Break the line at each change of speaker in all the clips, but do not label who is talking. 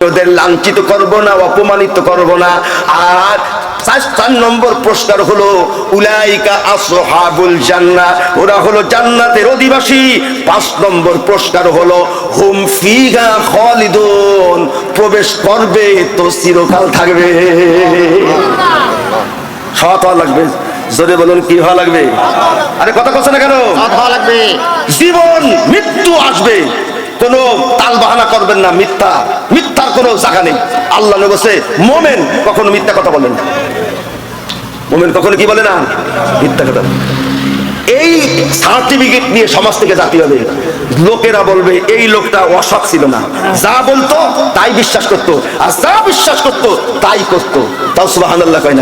ওদের লাঞ্ছিত করব না, অপমানিত করব না। আর 4 নম্বর পুরস্কার হলো উলাইকা আসহাবুল জান্নাহ, ওরা হলো জান্নাতের অধিবাসী। 5 নম্বর পুরস্কার হলো হুম ফিহা খালিদুন, প্রবেশ করবে তো চিরকাল থাকবে। সৎ হওয়া লাগবে, জোরে বলুন কি হওয়া লাগবে? আরে কথা বলছে না কেন?
সৎ হওয়া লাগবে।
জীবন মৃত্যু আসবে, কোনো তাল বাহানা করবেন না। মিথ্যার কোনো জায়গা নেই। আল্লাহ নবী বলেছে মুমিন কখনো মিথ্যা কথা বলেন না। মুমিন কখনো কি বলে না? মিথ্যা কথা। এই সার্টিফিকেট নিয়ে সমাজ থেকে জাতি হবে। লোকেরা বলবে এই লোকটা অসৎ ছিল না, যা বলতো তাই বিশ্বাস করতো, আর যা বিশ্বাস করতো তাই করতো। তাও সুবহানাল্লাহ কয় না?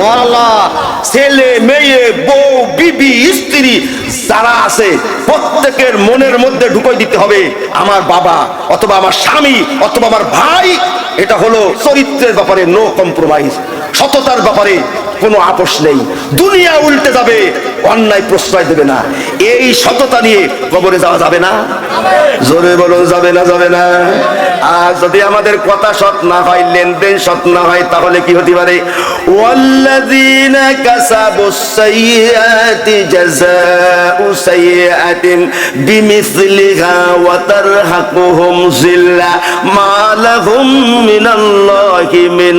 ছেলে মেয়ে বউ বিবি স্ত্রী যারা আছে প্রত্যেকের মনের মধ্যে ঢুকাই দিতে হবে আমার বাবা অথবা আমার স্বামী অথবা আমার ভাই, এটা হলো চরিত্রের ব্যাপারে নো কম্প্রোমাইজ, সততার ব্যাপারে কোনো আপোষ নেই। দুনিয়া উল্টে যাবে, অন্যায় প্রশ্রয় দেবে না। এই সততা নিয়ে কবরে যাওয়া যাবে না? জোরে বলো যাবে না? যাবে না। আর যদি আমাদের কথা সৎ না হয়, লেনদেন সৎ না হয়, তাহলে কি হতে পারে? ওয়াল্লাযীনা কাসাবুস সাইয়্যাতি জাযাউ সাইয়্যাতিন বিমিসলিহা ওয়া তারহাকুহুম যিল্লা মা লাহুম মিনাল্লাহি মিন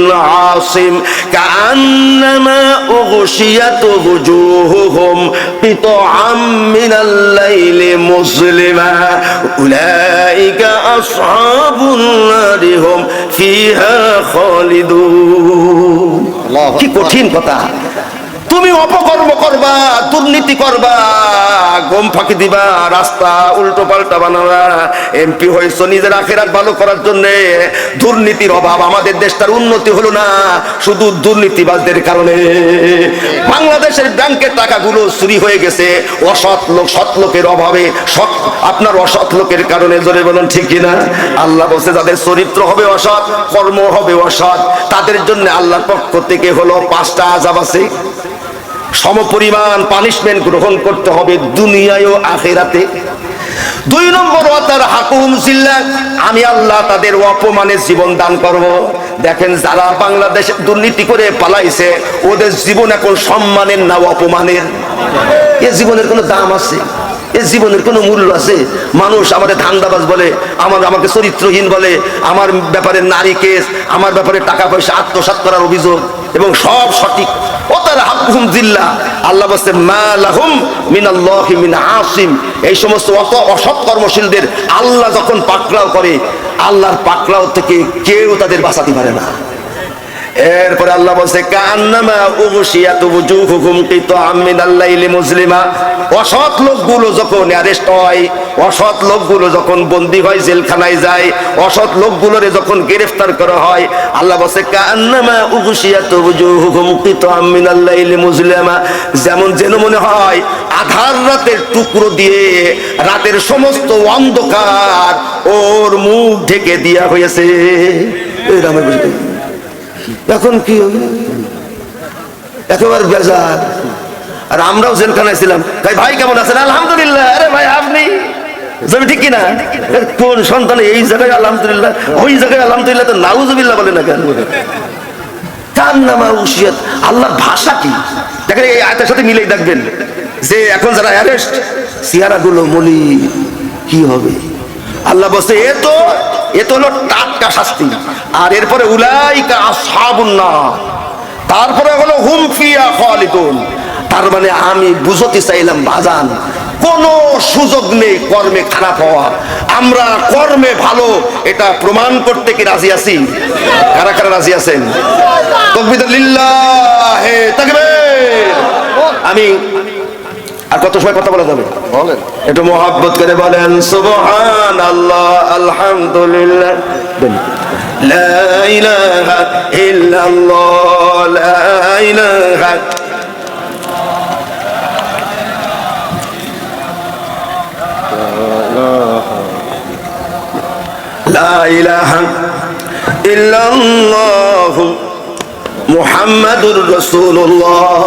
আসিম কাআন্নামা উগশিয়াত ওজুহুহুম কিতআম মিনাল লাইলি মুসলিমা উলাইকা আসহাবুন নারি হুম ফিহা খালিদুন। কি কঠিন কথা! তুমি অপকর্ম করবা, দুর্নীতি করবা, গম ফাঁকি দিবা, রাস্তা উল্টো পাল্টা বানাবা, এমপি হয়েছ নিজের আখেরাত ভালো করার জন্য। দুর্নীতির অভাব, আমাদের দেশটার উন্নতি হলো না শুধু দুর্নীতিবাজদের কারণে। বাংলাদেশের ব্যাংকের টাকাগুলো চুরি হয়ে গেছে অসৎ লোক, সৎ লোকের অভাবে, আপনার অসৎ লোকের কারণে। জোরে বলুন ঠিক কিনা? আল্লাহ বলছে যাদের চরিত্র হবে অসৎ, কর্ম হবে অসৎ, তাদের জন্য আল্লাহর পক্ষ থেকে হলো 5টা আযাব আছে। সমপরিমাণ পানিশমেন্ট গ্রহণ করতে হবে দুনিয়ায় ও আখিরাতে। 2 নম্বর ওয়াতার হাকুম জিল্লাহ, আমি আল্লাহ তাদের অপমানের জীবন দান করব। দেখেন যারা বাংলাদেশে দুর্নীতি করে পালাইছে, ওদের জীবন এখন সম্মানের না অপমানের? এ জীবনের কোনো দাম আছে? এ জীবনের কোনো মূল্য আছে? মানুষ আমাদের ধান্দাবাজ বলে, আমাকে চরিত্রহীন বলে, আমার ব্যাপারে নারী কেস, আমার ব্যাপারে টাকা পয়সা আত্মসাৎ করার অভিযোগ, এবং সব সঠিক। ওতার হাকুম জিল্লাহ, আল্লাহ বলছে মা লাহুম মিনাল্লাহি মিন আসিম। এই সমস্ত অসৎ কর্মশীলদের আল্লাহ যখন পাকড়াও করে, আল্লাহর পাকড়াও থেকে কেউ তাদের বাঁচাতে পারে না। এরপরে আল্লাহ বলছে কান্নামা উগশিয়াত ওজুহুহুম কিতআম মিনাল লাইলি মুসলিমা। অসৎ লোকগুলো যখন অ্যারেস্ট হয়, অসৎ লোকগুলো যখন বন্দী হয়, জেলখানায় যায়, অসৎ লোকগুলোরে যখন গ্রেফতার করা হয়, আল্লাহ বলছে কান্নামা উগশিয়াত ওজুহুহুম কিতআম মিনাল লাইলি মুসলিমা, যেমন যেন মনে হয় আধার রাতের টুকরো দিয়ে রাতের সমস্ত অন্ধকার ওর মুখ ঢেকে দেয়া হয়েছে। এই রামের বুঝতে এখন কি হবে? একেবারে বেজার। আর আমরাও জেলখানায় ছিলাম, তাই ভাই কেমন আছেন? আলহামদুলিল্লাহ। আরে ভাই আপনি জমি ঠিক কিনা? কোন সন্তান এই জায়গায় আলহামদুলিল্লাহ, ওই জায়গায় আলহামদুলিল্লাহ, তো নাউজুবিল্লাহ বলে না কেন? কান্নামা উগশিয়াত, আল্লাহর ভাষা কি দেখেন, এই আয়াতের সাথে মিলেই দেখবেন যে এখন যারা অ্যারেস্ট, চেহারা গুলো মলি কি হবে? আল্লাহ বলছে এ তো হলো টাটকা শাস্তি। আর এরপরে উলাইকা আসহাবুন নার, তারপরে হলো হুম ফিহা খালিদুন। তার মানে আমি বুঝতে চাইলাম বাজান, কোন সুযোগ নেই কর্মে খারাপ হওয়ার। আমরা কর্মে ভালো, এটা প্রমাণ করতে কি রাজি আছি? কারা কারা রাজি আছেন? তাকবীর লিল্লাহ, তাকবীর। আমি আর কত সময় কথা বলা যাবে বলেন? একটু মোহাব্বত করে বলেন সুবহানাল্লাহ, আলহামদুলিল্লাহ, লা ইলাহা ইল্লাল্লাহ, লা ইলাহা লা ইলাহা ইল্লাল্লাহ মুহাম্মাদুর রাসূলুল্লাহ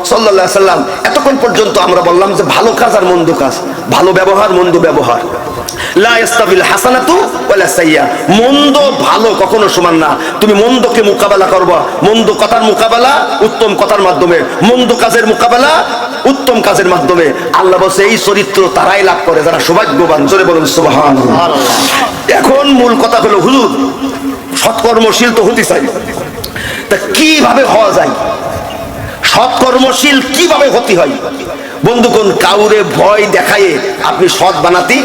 সাল্লাল্লাহু আলাইহি ওয়াসাল্লাম। এতক্ষণ পর্যন্ত আমরা বললাম যে ভালো কাজ আর মন্দ কাজ, ভালো ব্যবহার মন্দ ব্যবহার। লা ইস্তাবিল হাসানাতু ওয়ালা সাইয়্যা, মন্দ ভালো কখনো সমান না। তুমি মন্দকে মোকাবেলা করবা, মন্দ কথার মোকাবেলা উত্তম কথার মাধ্যমে, মন্দ কাজের মোকাবেলা উত্তম কাজের মাধ্যমে। আল্লাহ বলছে এই চরিত্র তারাই লাভ করে যারা সৌভাগ্যবান। জোরে বলুন সুবহানাল্লাহ। এখন মূল কথা হলো, হুজুর সৎকর্মশীল তো হতে চাই, তা কিভাবে হওয়া যায়? সৎকর্মশীল কিভাবে হতে হয়? বন্ধুগণ, কাউরে ভয় দেখায়ে আপনি সৎ বানাতে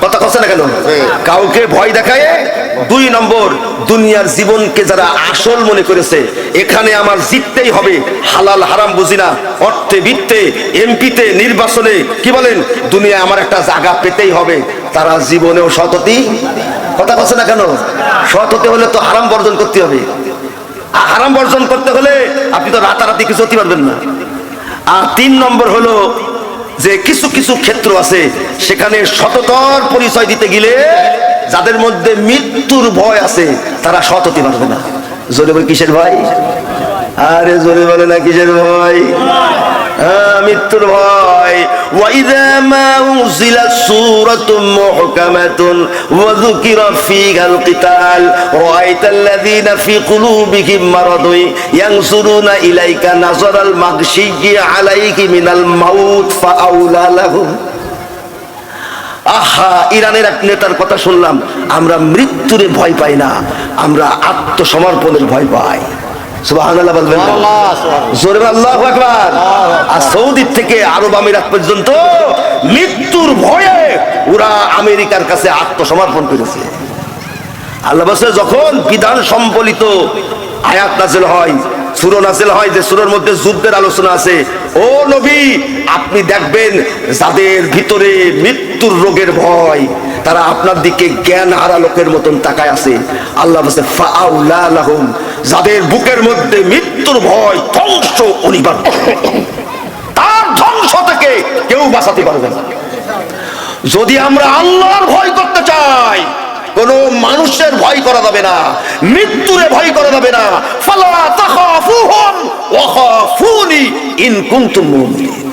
কথা কথা না কেন? কাউকে ভয় দেখায়ে। 2 নম্বর, দুনিয়ার জীবনকে যারা আসল মনে করেছে, এখানে আমার জিততেই হবে, হালাল হারাম বুঝি না, অর্থে বৃত্তে এমপিতে নির্বাচনে কি বলেন দুনিয়ায় আমার একটা জায়গা পেতেই হবে, তারা জীবনেও সৎ হতে কথা কথা না কেন? সৎ হতে হলে তো হারাম বর্জন করতে হবে। হারাম বর্জন করতে হলে আপনি তো রাতারাতি কিছু হতে পারবেন না। আর 3 নম্বর হলো যে কিছু কিছু ক্ষেত্র আছে সেখানে সততার পরিচয় দিতে গেলে যাদের মধ্যে মৃত্যুর ভয় আছে তারা সৎ হতে পারবে না। জোরে বলে কিসের ভয়? আরে জোরে বলে না কিসের ভয়? মৃত্যুর ভয়। وَإِذَا مَا أُنزِلَتْ سُورَةٌ مُحْكَمَةٌ وَذُكِرَ فِيهَا الْقِتَالُ رَأَيْتَ الَّذِينَ فِي قُلُوبِهِم مَّرَضٌ يَنظُرُونَ إِلَيْكَ نَظَرَ الْمَغْشِيِّ عَلَيْهِ مِنَ الْمَوْتِ فَأَوْلَى لَهُمْ। আহা, ইরানের এক নেতার কথা শুনলাম, আমরা মৃত্যুরে ভয় পাই না, আমরা আত্মসমর্পণের ভয় পাই। সুবহানাল্লাহ বলবেন, জোরে আল্লাহু আকবার। আর সৌদি থেকে আরব আমিরাত পর্যন্ত মৃত্যুর ভয়ে ওরা আমেরিকার কাছে আত্মসমর্পণ করেছে। আল্লাহ বলে যখন বিধান সম্বলিত আয়াত নাযিল হয়, সূরা নাযিল হয়, যে সূরার মধ্যে যুদ্ধের আলোচনা আছে, ও নবী আপনি দেখবেন যাদের ভিতরে মৃত্যুর রোগের ভয় তারা আপনার দিকে জ্ঞান হারা লোকের মতন তাকায় আছে। আল্লাহ বলছে ফাআউলা লাহুম, যাদের বুকের মধ্যে মৃত্যুর ভয় ধ্বংস অনিবার্য, তার ধ্বংস থেকে কেউ বাঁচাতে পারবে না। যদি আমরা আল্লাহর ভয় করতে চাই, কোন মানুষের ভয় করা যাবে না, মৃত্যুরে ভয় করা যাবে না। ফালা তাখাফুহুম ওয়া খাফুনি ইন কুনতুম মুমিনিন।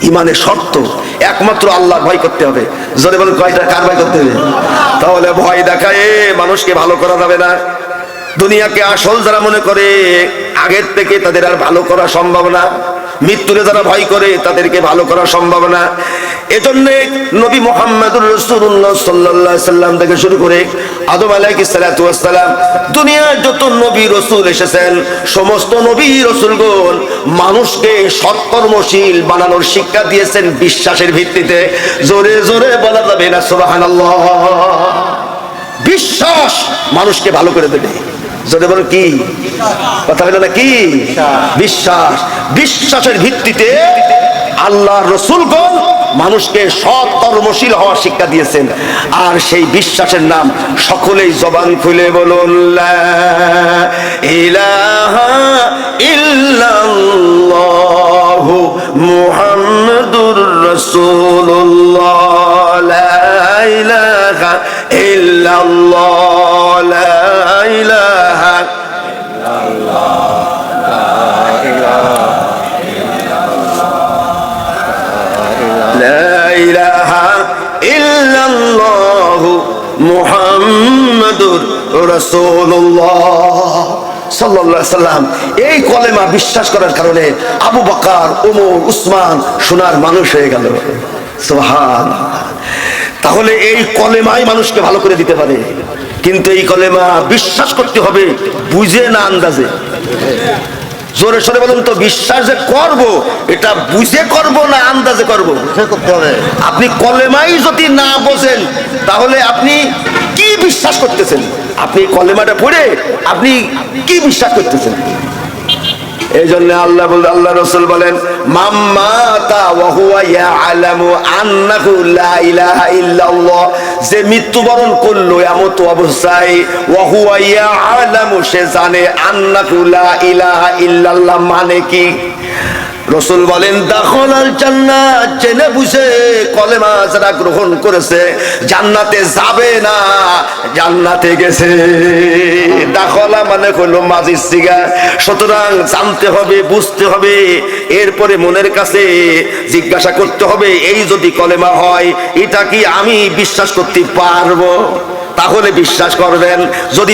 ইমানের শর্ত একমাত্র আল্লাহর ভয় করতে হবে। জোরে বলেন কয়টা? কার ভয় করতে হবে? তাহলে ভয় দেখায় মানুষকে ভালো করা যাবে না। দুনিয়াকে আসল যারা মনে করে আগের থেকে তাদের আর ভালো করা সম্ভব না। মৃত্যুরে যারা ভয় করে তাদেরকে ভালো করা সম্ভব না। এজন্য নবী মুহাম্মদুর রাসূলুল্লাহ সাল্লাল্লাহু আলাইহি সাল্লাম থেকে শুরু করে আদম আলাইহিস সালাতু ওয়াস সালাম, দুনিয়ার যত নবী রাসূল এসেছেন সমস্ত নবী রাসূলগণ মানুষকে সৎকর্মশীল বানানোর শিক্ষা দিয়েছেন বিশ্বাসের ভিত্তিতে। জোরে জোরে বলা যাবে না সুবহানাল্লাহ? বিশ্বাস মানুষকে ভালো করে দেবে। যদি বলো কি কথা বলো না কি? বিশ্বাস। বিশ্বাসের ভিত্তিতে আল্লাহর রাসূলগণ মানুষকে সৎ কর্মশীল হওয়ার শিক্ষা দিয়েছেন। আর সেই বিশ্বাসের নাম সকলেই জবান খুলে বলুন লা ইলাহা ইল্লাল্লাহু মুহাম্মাদুর রাসূলুল্লাহ, লা ইলাহা ইল্লাল্লাহ, লা ইলাহা ইল্লাল্লাহু মুহাম্মাদুর রাসূলুল্লাহ সাল্লাল্লাহু আলাইহি সাল্লাম। এই কলেমা বিশ্বাস করার কারণে আবু বকর, ওমর, উসমান সোনার মানুষ হয়ে গেল। সুবহানাল্লাহ। তাহলে এই কলেমাই মানুষকে ভালো করে দিতে পারে, কিন্তু এই কলেমা বিশ্বাস করতে হবে বুঝে না আন্দাজে। জোরে সরে বলুন তো, বিশ্বাস যে করব এটা বুঝে করব না আন্দাজে করব? করতে হবে। আপনি কলেমাই যদি না বোঝেন তাহলে আপনি কি বিশ্বাস করতেছেন? আপনি কলেমাটা পড়ে আপনি কি বিশ্বাস করতেছেন? এই জন্য আল্লাহ রাসূল বলেন মাম্মাতা ওয়া হুয়া ইয়ালামু আন্নাহু লা ইলাহা ইল্লাল্লাহ, যে মৃত্যুবরণ করলো এমত অবস্থায় ওয়া হুয়া ইয়ালামু, সে জানে আন্নাহু লা ইলাহা ইল্লাল্লাহ মানে কি। রাসূল বলেন দাখালাল জান্নাত, জেনে বুঝে কলেমা যারা গ্রহণ করেছে জান্নাতে যাবে না, জান্নাতে গেছে। দাখালা মানে হলো মাঝির সিগা। সুতরাং জানতে হবে, বুঝতে হবে, এরপরে মনের কাছে জিজ্ঞাসা করতে হবে এই যদি কলেমা হয় এটা কি আমি বিশ্বাস করতে পারবো? তাহলে বিশ্বাস করবেন। যদি